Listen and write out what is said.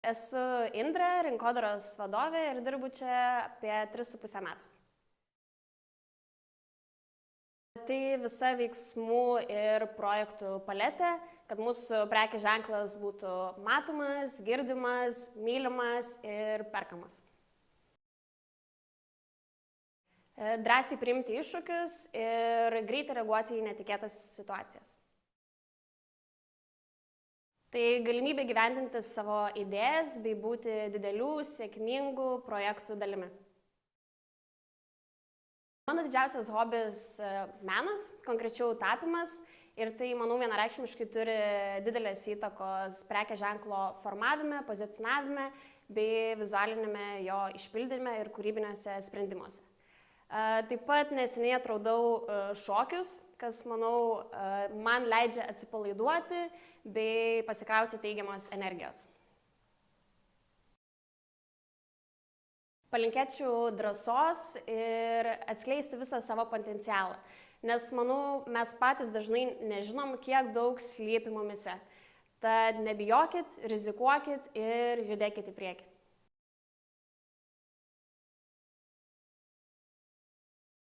Esu Indrė, rinkodaros vadovė ir dirbu čia apie 3,5 metų. Tai visa veiksmų ir projektų paletė, kad mūsų prekės ženklas būtų matomas, girdimas, mylimas ir perkamas. Drąsiai priimti iššūkius ir greitai reaguoti į netikėtas situacijas. Tai galimybė gyvendinti savo idėjas bei būti didelių, sėkmingų projektų dalimi. Mano didžiausias hobis menas, konkrečiau tapymas, ir tai, manau, vienareikšmiškai turi didelės įtakos prekės ženklo formavime, pozicionavime bei vizualinėme jo išpildyme ir kūrybiniuose sprendimuose. Taip pat neseniai atradau šokius, kas, manau, man leidžia atsipalaiduoti bei pasikrauti teigiamos energijos. Palinkėčiau drąsos ir atskleisti visą savo potencialą, nes, manau, mes patys dažnai nežinom, kiek daug slypi mumyse. Tad nebijokit, rizikuokit ir judėkit į priekį.